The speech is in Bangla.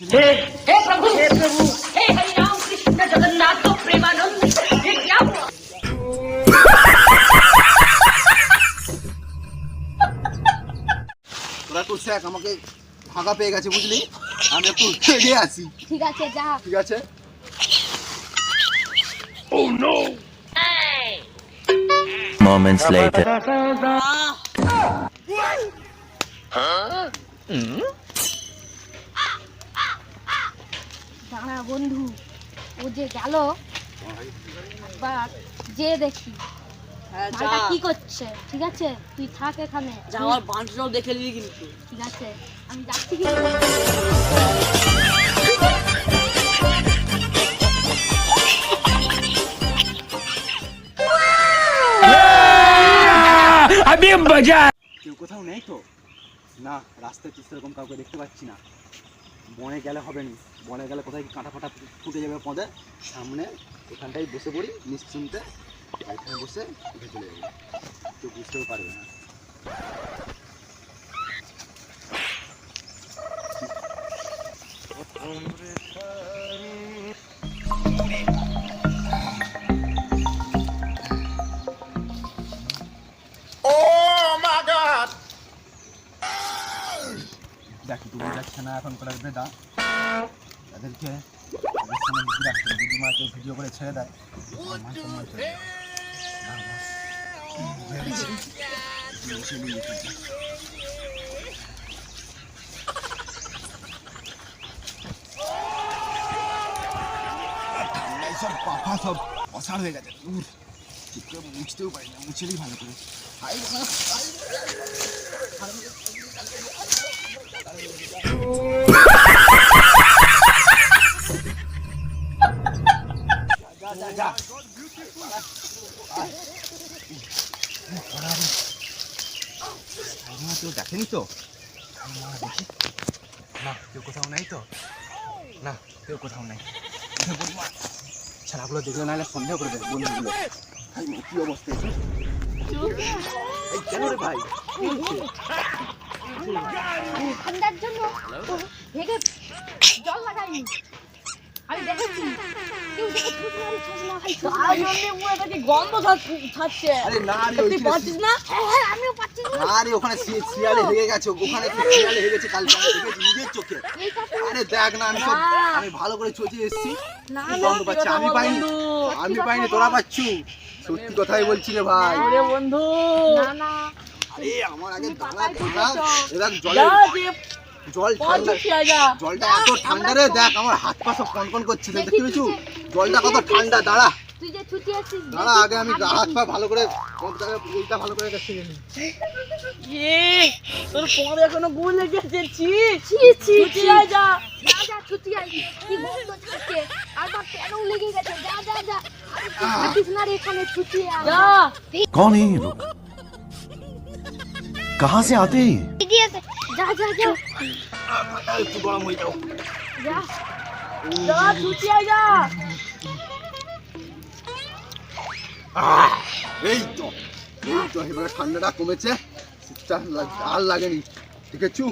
हे हे प्रभु हे हरि राम कृष्ण जगन्नाथ प्रेमानंद, ये क्या हुआ? তোরা তো শেখ আমাকে ফাঁকা পেয়ে গেছে বুঝলি, আমি একটু এগিয়ে আসি। ঠিক আছে যা। ঠিক আছে। Moments later. দাঁড়া বন্ধু, ও যে গেল একবার যে দেখি মালটা কি করছে। ঠিক আছে তুই থাক এখানে, যাওয়ার বাঁশটাও দেখে নিবি কিন্তু। ঠিক আছে আমি যাচ্ছি কি। কেউ কোথাও নেই তো? না, রাস্তায় তো সেরকম কাউকে দেখতে পাচ্ছি না। বনে গেলে হবে না, বনে গেলে কোথায় কাঁটা ফাটা ফুটে যাবে পদে। সামনে এখানটাই বসে পড়ি নিশ্চিন্তে, এখানে বসে উঠে চলে যাবো, কেউ বুঝতেও পারবে না। দেখি তুমি যাচ্ছে না এখন করে বেদা তাদেরকে তাদের সামনে লিখে রাখতে হবে। যদি মাকে ভিডিও করে ছেড়ে দেয় আমার মান সম্মান চলে যাবে। না, বাস। ভেবেছি, বসে নিয়ে যেতে হবে। ঠান্ডায় সব পাখা সব অসাড় হয়ে গেছে। ঠিক করে মুছতেও পারি না, মুছেলেই ভালো করে। কেউ দেখেনি তো? দেখি না, কেউ কোথাও নেই তো? না, কেউ কোথাও নেই। ছেলেগুলো দেখলে নাহলে সন্দেহ করবে বন্ধুগুলো। ভাই কি অবস্থা? এই কেন রে ভাই? ঠান্ডার জন্য ভেগে জল লাগাইনি, আমি দেখেছি কেউ দেখে গন্ধ ছাড়ছে। আরে না রে, তুই পাচ্ছিস না? হ্যাঁ আমিও পাচ্ছি না। না রে, ওখানে শিয়ালে হেগে গেছে, ওখানে শিয়ালে হেগেছে কালকে আমি দেখেছি নিজের চোখে। আরে দেখ না, আমি ভালো করে চোখে এসেছি, গন্ধ পাচ্ছি। আমি পাইনি, তোরা পাচ্ছু। সত্যি কথাই বলছি রে ভাই। আরে বন্ধু না না, আরে আমার আগে দাঁড়া, এরা জল ঠান্ডা, জলটা এত ঠান্ডা রে। দেখ আমার হাত পা সব কনকন করছে, দেখতে পেয়েছু জলটা কত ঠান্ডা। দাঁড়া তুই যে ছুটি আছিস দাঁড়া, আগে আমি হাত পা ভালো করে এইটা ভালো করে দেখতে গেছি। তোর পরে এখনো গুল লেগেছে। ছি ছি ছি ছুটি আয় যা। যা যা ছুটি আই, কি গন্ধ ছাড়ছে, আর আমার পেনও লেগে গেছে। যা যা যা, থাকিস না রে এখানে, ছুটি আয় যা। कौन है ये लोग? कहाँ से आते हैं? যা যা যা একটু গরম হয়ে যাও। যা যা ছুটি আয় যা। এই তো এবারে ঠান্ডাটা কমেছে, শীতটা আর লাগেনি। ঠিক আছে,